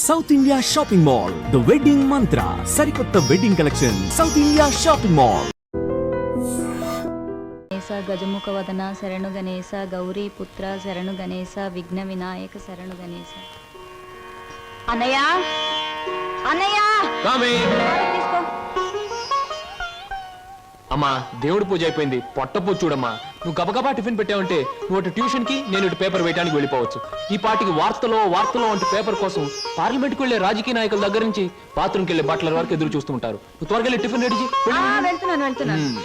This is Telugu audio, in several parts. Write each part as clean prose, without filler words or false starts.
South India shopping mall, the wedding Mantra, సరికొత్త wedding collection, South India shopping mall. గజముఖ వదన శరణు గణేశ, గౌరీ పుత్ర శరణు గణేశ, విఘ్న వినాయక శరణు గణేశ. అన్నయ్య అన్నయ్య తీసుకో. అమ్మా దేవుడి పూజ అయిపోయింది, పొట్టపూజ చూడమ్మా. నువ్వు గబగబా టిఫిన్ పెట్టావంటే నువ్వు అటు ట్యూషన్ కి, నేను ఇటు పేపర్ వేయడానికి వెళ్ళిపోవచ్చు. ఈ పాటికి వార్తలో అంటే పేపర్ కోసం పార్లమెంట్కి వెళ్లే రాజకీయ నాయకుల దగ్గర నుంచి బాత్రూమ్కి వెళ్లే బట్టల వరకు ఎదురు చూస్తూ ఉంటారు. నువ్వు త్వరగా వెళ్ళి టిఫిన్ రెడీ చేయి. వెళ్తున్నాను.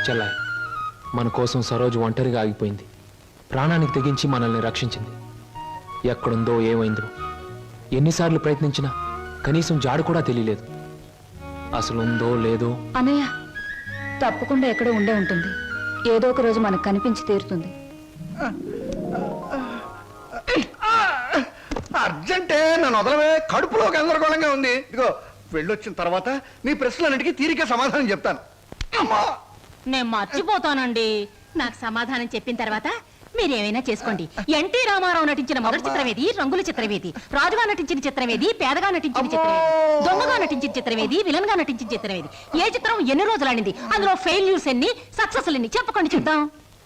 చెల్లాయి, మన కోసం సరోజు ఒంటరిగా ఆగిపోయింది. ప్రాణానికి తెగించి మనల్ని రక్షించింది. ఎక్కడుందో ఏమైందో ఎన్నిసార్లు ప్రయత్నించినా కనీసం జాడు కూడా తెలియలేదు. అసలు ఉందో లేదో. అన్నయ్య తప్పకుండా ఎక్కడో ఉండే ఉంటుంది. ఏదో ఒక రోజు మనకు కనిపించి తీరుతుంది. అర్జెంటే నన్ను వదలవే, కడుపులో గందరగోళంగా ఉంది. ఇదిగో వెళ్ళొచ్చిన తర్వాత నీ ప్రశ్నలన్నిటికీ తీరిక సమాధానం చెప్తాను. నేను మర్చిపోతానండి. నాకు సమాధానం చెప్పిన తర్వాత మీరేమైనా చేసుకోండి. ఎన్టీ రామారావు నటించిన మొదటి చిత్రమేది, రంగుల చిత్రమేది, రాజుగా నటించిన చిత్రమేది, పేదగా నటించిన చిత్రమేది, దొంగగా నటించిన చిత్రమేది, విలన్ గా నటించిన చిత్రమేది, ఏ చిత్రం ఎన్ని రోజులు ఆడింది, అందులో ఫెయిల్యూర్స్ ఎన్ని, సక్సెస్ ఎన్ని చెప్పకండి చూద్దాం.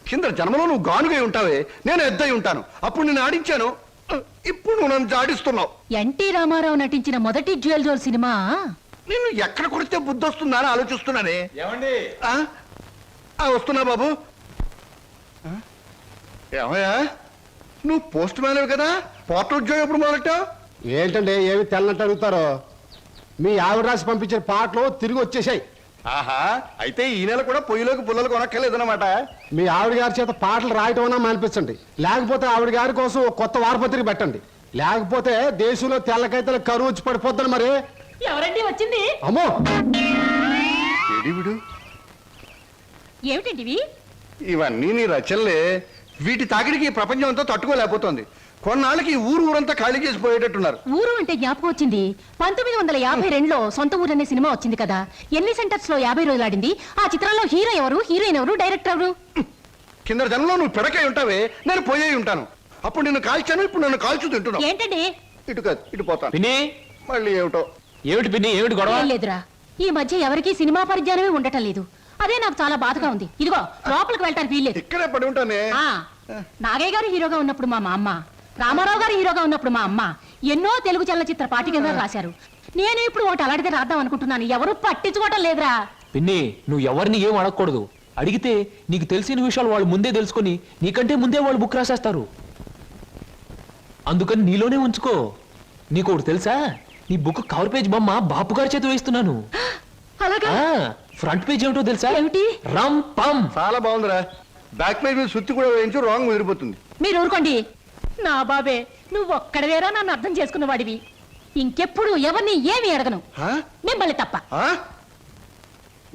కింద జన్మలో నువ్వు గానుగై ఉంటావే, నేను ఎద్దై ఉంటాను. అప్పుడు నేను ఆడించాను, ఇప్పుడు నువ్వు నన్ను జాడిస్తున్నావు. ఎన్టీ రామారావు నటించిన మొదటి జ్యువెల్ జోల్ సినిమా నిన్ను ఎక్కడ కొడితే బుద్ధి వస్తుందా అని ఆలోచిస్తున్నానే. వస్తున్నా బాబు. ఏమయ్యా, నువ్వు పోస్ట్ మ్యాన్ కదా, పోర్ట్ ఉద్యోగం ఎప్పుడు మొదలెట్టావు? ఏంటండి ఏమి తెల్లంటే అడుగుతారో? మీ ఆవిడ రాసి పంపించిన పాటలు తిరిగి వచ్చేసాయి. ఆహా, అయితే ఈ నెల కూడా పొయ్యిలోకి పుల్లలు కొనక్కర్లేదన్నమాట. మీ ఆవిడ గారి చేత పాటలు రాయటం అన్నా మానిపించండి, లేకపోతే ఆవిడ గారి కోసం కొత్త వారపత్రిక పెట్టండి. లేకపోతే దేశంలో తెల్లకైతే కరువు వచ్చి పడిపోద్దని. మరి ఎవరండి వచ్చింది? అమ్మో, ఏమిటండి ఇవన్నీ నీ రచనలే. వీటి తాకిడికి ఈ ప్రపంచం అంతా తట్టుకోలేకపోతుంది. కొన్నాళ్ళకి ఊరంతా ఖాళీ చేసి పోయేటట్టున్నారు. ఊరు అంటే జ్ఞాపకం వచ్చింది. 1952లో సొంత ఊరు అనే సినిమా వచ్చింది కదా. ఎన్ని సెంటర్స్ లో 50 రోజులు ఆడింది. ఆ చిత్రంలో హీరో ఎవరు, హీరోయిన్ ఎవరు, డైరెక్టర్ ఎవరు? కింద జనంలో నువ్వు పిడకై ఉంటావే, నేను పోయే ఉంటాను. అప్పుడు నిన్ను కాల్చాను, ఇప్పుడు నన్ను కాల్చు తింటున్నావు. ఏంటండి? ఇటు కాదు, ఇటు పోతాను. పిన్ని, మళ్ళీ ఏమిటో. ఏమిటి పిన్ని, ఏమిటి గొడవ? లేదురా, ఈ మధ్య ఎవరికి సినిమా పరిజ్ఞానమే ఉండటం లేదు. అదే నాకు చాలా బాధగా ఉంది. ఇదిగో లోపలికి వెళ్ళటానికి వీల్లేదు. ఇక్కడే పడి ఉంటానే. నాగయ్య గారు హీరోగా ఉన్నప్పుడు మా అమ్మ, రామారావు గారు హీరోగా ఉన్నప్పుడు మా అమ్మ ఎన్నో తెలుగు చలనచిత్ర పాఠ్యగ్రంథాలు రాశారు. నేను ఇప్పుడు ఒకటి అలాంటిదే రాద్దాం అనుకుంటున్నాను. ఎవరు పట్టించుకోవటం లేదురా. పిన్ని, నువ్వు ఎవరిని ఏం అడగకూడదు. అడిగితే నీకు తెలిసిన విషయాలు వాళ్ళు ముందే తెలుసుకొని నీకంటే ముందే వాళ్ళు బుక్ రాసేస్తారు. అందుకని నీలోనే ఉంచుకో. నీకు ఒకటి తెలుసా, నీ బుక్ కవర్ పేజ్ బొమ్మ బాపు గారి చేత వేస్తున్నాను. అలాగా? ఫ్రంట్ పేజ్ ఏమిటో తెలుసా? ఏమిటి? రమ్ పమ్. చాలా బాగుందిరా. బ్యాక్ పేజ్ మీద సుత్తి కూడా వేయించు, రాంగ్ ముదిరిపోతుంది. మీరు ఊరుకోండి. నా బాబే, నువ్వు ఒక్కడవేరా నన్ను అర్థం చేసుకున్న వాడివి. ఇంకెప్పుడు ఎవరిని ఏమి అడగను, మిమ్మల్ని తప్ప.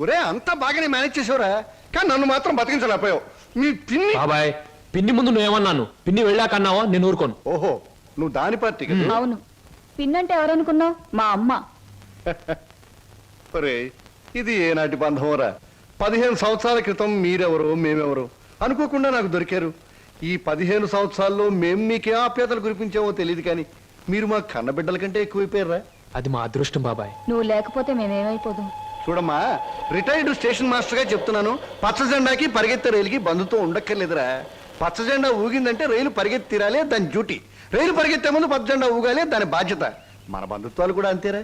ఒరే, అంతా బాగానే మేనేజ్ చేసావురా, కానీ నన్ను మాత్రం బతికించలేకపోయావు. మీ పిన్ని. బాబాయ్, పిన్ని ముందు నువ్వేమన్నాను, పిన్ని వెళ్ళాకన్నావా? నేను ఊరుకోను. ఓహో, నువ్వు దాని పార్టీ కదా. అవును, పిన్నంటే ఎవరనుకున్నావు? మా అమ్మ. ఒరే, ఇది ఏనాటి బంధంరా. 15 సంవత్సరాల క్రితం మీరెవరు మేమెవరు అనుకోకుండా నాకు దొరికారు. ఈ 15 సంవత్సరాల్లో మేము మీకే ఆప్యాతలు కురిపించామో తెలియదు, కానీ మీరు మా కన్నబిడ్డల కంటే ఎక్కువైపోయారా. అది మా అదృష్టం బాబాయ్. నువ్వు లేకపోతే మేమేమైపోదు. చూడమ్మా, రిటైర్డ్ స్టేషన్ మాస్టర్ గా చెప్తున్నాను, పచ్చ జెండాకి పరిగెత్తే రైలుకి బంధుత్వం ఉండక్కర్లేదురా. పచ్చ జెండా ఊగిందంటే రైలు పరిగెత్తి తీరాలే, దాని డ్యూటీ. రైలు పరిగెత్తే ముందు పచ్చ జెండా ఊగాలే, దాని బాధ్యత. మన బంధుత్వాలు కూడా అంతేరా.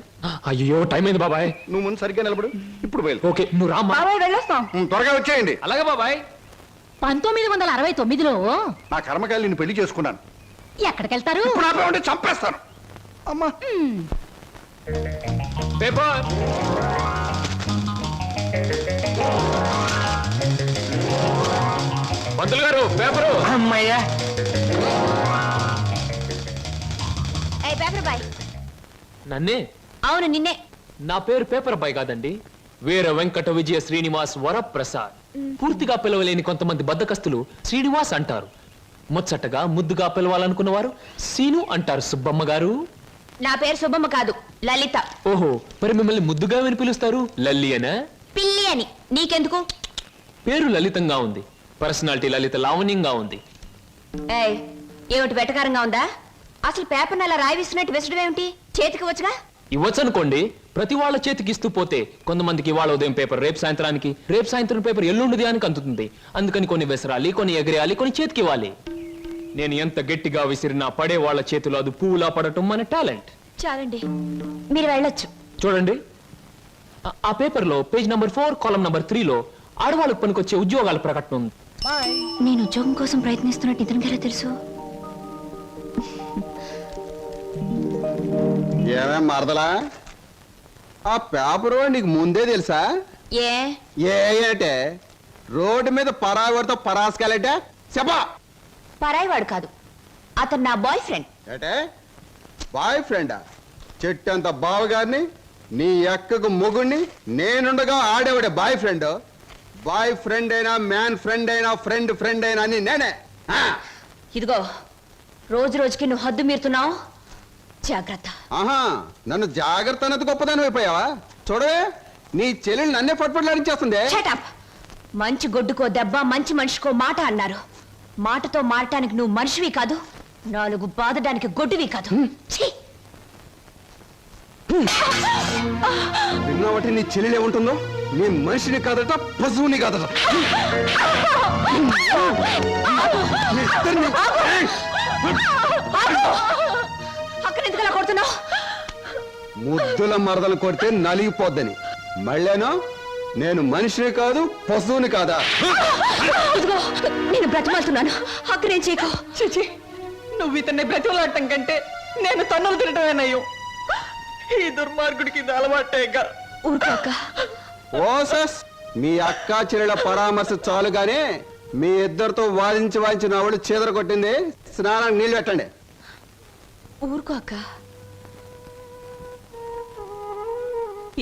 అయ్యో, టైం అయింది బాబాయ్. నువ్వు ముందు సరిగ్గా నిలబడు, ఇప్పుడు బయలు. ఓకే, నువ్వు రామ్మా. వెళ్ళొస్తాం. త్వరగా వచ్చేయండి. అలాగే బాబాయ్. 1969లో నా కర్మకాయలు నిన్ను పెళ్లి చేసుకున్నాను. ఎక్కడికెళ్తారు? ఇప్పుడు ఆపేమంటే చంపేస్తాను. అమ్మా, పేపర్. పంతులు గారు, పేపరు. అమ్మయ్యా. నన్నే? అవును, నిన్నే. నా పేరు పేపర్ అబ్బాయి కాదండి, వీర వెంకట విజయ శ్రీనివాస్ వరప్రసాద్. పూర్తిగా పిలవలేని కొంతమంది బద్దకస్తులు శ్రీనివాస్ అంటారు. ముచ్చటగా ముద్దుగా పిలవాలనుకున్న వారు సీను అంటారు. సుబ్బమ్మ గారు. నా పేరు సుబ్బమ్మ కాదు, లలిత. ఓహో, మరి మిమ్మల్ని ముద్దుగా విని పిలుస్తారు లల్లి అనా? పిల్లి అని నీకెందుకు? పేరు లలితంగా ఉంది, పర్సనాలిటీ లలిత లావణ్యంగా ఉంది. ఏయ్, ఏమిటి వెటకారంగా ఉందా? అసలు పేపర్ని అలా రాయిస్తున్నట్టు విసడం ఏమిటి? చేతికి వచ్చుగా. ఇవ్వచ్చు అనుకోండి, ప్రతి వాళ్ళ చేతికి ఇస్తూ పోతే కొంతమందికి వాళ్ళ ఉదయం పేపర్ రేపు సాయంత్రానికి, రేపు సాయంత్రం పేపర్ ఎల్లుండి దానికి అందుతుంది. అందుకని కొన్ని విసరాలి, కొన్ని ఎగరేయాలి, కొన్ని చేతికి ఇవ్వాలి. నేను ఎంత గట్టిగా విసిరినా పడే వాళ్ళ చేతిలో అది పువ్వులా పడటం మన టాలెంట్. చాలండి, మీరు వెళ్ళొచ్చు. చూడండి, ఆ పేపర్లో పేజ్ నంబర్ 4 కాలం నంబర్ 3లో ఆడవాళ్ళకు పనికొచ్చే ఉద్యోగాల ప్రకటన ఉంది. నేను ఉద్యోగం కోసం ప్రయత్నిస్తున్నట్టు ఇతనికి ఎలా తెలుసు? ఏమేం మరదలా, ఆ పేపరు నీకు ముందే తెలుసా? ఏ ఏంటే రోడ్డు మీద పరాగడితో పరాసుకెళ్ళటే చెప్పా. పరాయివాడు కాదు, అతను నా బాయ్ ఫ్రెండ్. ఏటే బాయ్ ఫ్రెండా? చెట్టంత బావగారిని, నీ ఎక్కకు మొగుణ్ణి, నేనుండగా ఆడేవాడే బాయ్ ఫ్రెండ్. బాయ్ ఫ్రెండ్ అయినా, మ్యాన్ ఫ్రెండ్ అయినా, ఫ్రెండ్ ఫ్రెండ్ అయినా అని నేనే. ఇదిగో, రోజు రోజుకి నువ్వు హద్దు మీరుతున్నావు, జాగ్రత్త. ఆహా, నన్ను జాగ్రత్త అన్నది గొప్పదాని అయిపోయావా? చూడవే, నీ చెల్లెలు నన్నే పట్టుపట్లాడించేస్తుంది. Shut up. మంచి గొడ్డుకో దెబ్బ, మంచి మనిషికో మాట అన్నారు. మాటతో మారటానికి నువ్వు మనిషివి కాదు, 4 బాదడానికి గొడ్డువి కాదు. ఛీ! విన్నావటి నీ చెల్లెలు ఏముంటుందో? నీ మనిషిని కాదట, పశువుని కాదట. మీ ఇద్దరిని- అక్కడ ఎందుకు అలా కొడుతున్నావు? ముద్దుల మరదలు కొడితే నలిగిపోద్దని. మళ్ళేనో నేను మనిషిని కాదు, పశువుని కాదా? ఇదిగో, నేను బ్రతిమాలుతున్నాను, అక్కడేం చేయకు. చిచి, నువ్వు ఇతన్ని బ్రతిమలాడటం కంటే నేను తన్నులు తినటమేనయ్యో. ఈ దుర్మార్గుడికి ఇది అలవాటేగా. ఊరుకో అక్క. ఓసస్, మీ అక్క చెల్లెల పరామర్శ చాలుగానే మీ ఇద్దరితో వాదించి వాదించి నా ఒళ్ళు చీదర కొట్టింది. స్నానానికి నీళ్ళు పెట్టండి. ఊరుకో అక్క.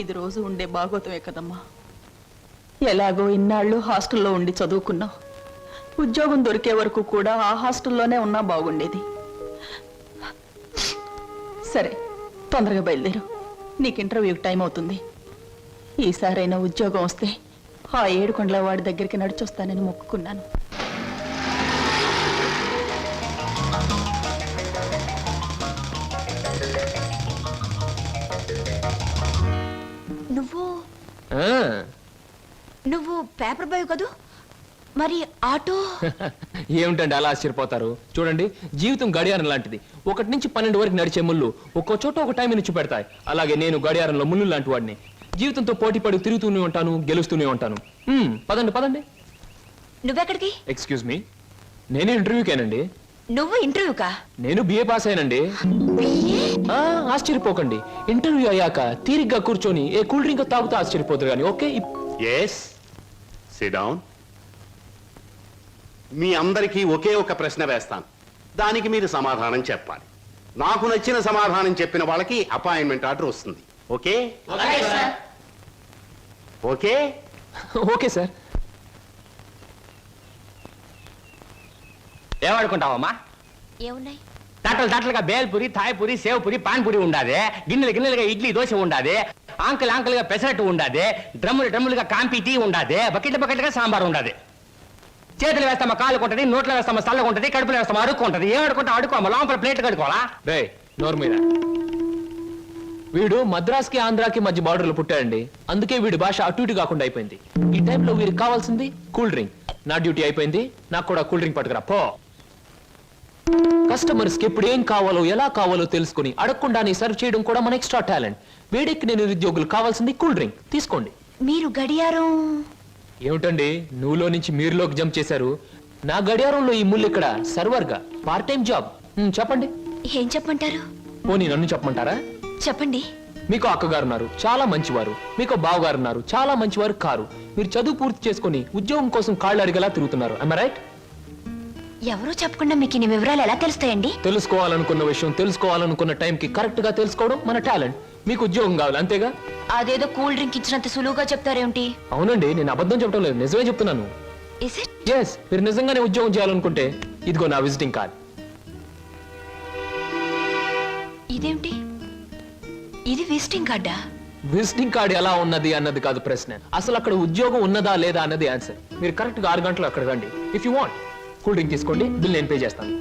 ఇది రోజు ఉండే భాగవతమే కదమ్మా. ఎలాగో ఇన్నాళ్ళు హాస్టల్లో ఉండి చదువుకున్నావు. ఉద్యోగం దొరికే వరకు కూడా ఆ హాస్టల్లోనే ఉన్నా బాగుండేది. సరే, తొందరగా బయలుదేరు, నీకు ఇంటర్వ్యూకి టైం అవుతుంది. ఈసారైనా ఉద్యోగం వస్తే ఆ 7 కొండల వాడి దగ్గరికి నడిచొస్తానని మొక్కుకున్నాను. నువ్వు ఆ, నువ్వు పేపర్ బాయ్ కదూ, మరి ఆటో? ఏమిటండి అలా ఆశ్చర్యపోతారు? చూడండి, జీవితం గడియారం లాంటిది. 1 నుంచి 12 వరకు నడిచే ముళ్ళు ఒక్కో చోట ఒక టైం నుంచి పెడతాయి. అలాగే నేను గడియారంలో ముళ్ళు లాంటి వాడిని. జీవితంతో పోటీ పడి తిరుగుతూనే ఉంటాను, గెలుస్తూనే ఉంటాను. పదండి పదండి. నువ్వెక్కడికి? ఎక్స్క్యూజ్ మీ, నేను ఇంటర్వ్యూకేనండి. నువ్వు ఇంటర్వ్యూకా? నేను బిఏ పాస్ అయినండి. ఆశ్చర్యపోకండి, ఇంటర్వ్యూ అయ్యాక తీరిగ్గా కూర్చొని ఏ కూల్ డ్రింక్ తాగుతూ ఆశ్చర్యపోతారు కానీ. Okay, yes, sit down. మీ అందరికీ ఒకే ఒక ప్రశ్న వేస్తాను, దానికి మీరు సమాధానం చెప్పాలి. నాకు నచ్చిన సమాధానం చెప్పిన వాళ్ళకి అపాయింట్మెంట్ ఆర్డర్ వస్తుంది. ఓకే? ఓకే? Okay sir. ఏమనుకుంటావమ్మా? ఏమున్నాయి? తట్టలుగా బేల్పూరి, థాయ్పూరి, సేవ్పూరి, పాన్పూరి ఉండాది. గిన్నెలుగా ఇడ్లీ దోశ ఉండాది. ఆంకలుగా పెసరట్టు ఉండాది. డ్రమ్ములుగా కాంపి టీ ఉండాది. బకెట్లుగా సాంబార్ ఉండాది. చేతులు వేస్తామా కాలు కొంటది, నోట్లో వేస్తామా చల్లగా ఉంటది, కడుపులో వేస్తామా అడుక్కుంటది. ఏం అడుకుంటా అడుకోమా, లోపల ప్లేట్ కడుకోవాలా? రే నోరు మీద. వీడు మద్రాస్కి ఆంధ్రాకి మధ్య బార్డర్లో పుట్టాడండి. అందుకే వీడి భాష అటు ఇటు కాకుండా అయిపోయింది. ఈ టైంలో వీరికి కావాల్సింది కూల్ డ్రింక్. నా డ్యూటీ అయిపోయింది, నాకు కూడా కూల్ డ్రింక్ పట్టుకురా పో. కస్టమర్స్ కి ఎప్పుడు ఏం కావాలో ఎలా కావాలో తెలుసుకుని అడగకుండానే సర్వ్ చేయడం కూడా మన ఎక్స్ట్రా టాలెంట్. వేడెక్కి నేను నిరుద్యోగులు కావాల్సింది కూల్ డ్రింక్. తీసుకోండి. మీరు గడియారం? ఏమిటండి నువ్వులో నుంచి మీరులోకి జంప్ చేశారు? నా గడియారంలో ఈ ముళ్ళు ఇక్కడ సర్వర్ గా పార్ట్ టైం జాబ్. చెప్పండి. ఏం చెప్పమంటారు? పోనీ నన్ను చెప్పమంటారా? చెప్పండి. మీకు అక్కగారు ఉన్నారు, చాలా మంచివారు. మీకు బావగారు ఉన్నారు, చాలా మంచివారు కారు. మీరు చదువు పూర్తి చేసుకుని ఉద్యోగం కోసం కాళ్ళు అడిగేలా తిరుగుతున్నారు. am I right? ఎవరో చెప్పకుండా మీకు ఇన్ని వివరాలు ఎలా తెలుస్తాయండి? తెలుసుకోవాలనుకున్న విషయం తెలుసుకోవాలనుకున్న టైంకి కరెక్ట్ గా తెలుసుకోవడం మన టాలెంట్. మీకు ఉద్యోగం కావాలి అంతేగా? అదేదో కూల్ డ్రింక్ ఇచ్చినంత సులువుగా చెప్తారేమిటి? అవునండి, నేను అబద్ధం చెప్పడం లేదు, నిజమే చెప్తున్నాను. Is it? ఎస్, మీరు నిజంగానే ఉద్యోగం చేయాలనుకుంటే ఇదిగో నా విజిటింగ్ కార్డ్. ఇదేమిటి? ఇది విజిటింగ్ కార్డా? విజిటింగ్ కార్డ్ ఎలా ఉన్నది అన్నది కాదు ప్రశ్న, అసలు అక్కడ ఉద్యోగం ఉన్నదా లేదా అన్నది ఆన్సర్. మీరు కరెక్ట్ గా 6 గంటలు అక్కడ రండి. If you want cool drink తీసుకోండి, బిల్ నేను పే చేస్తాను.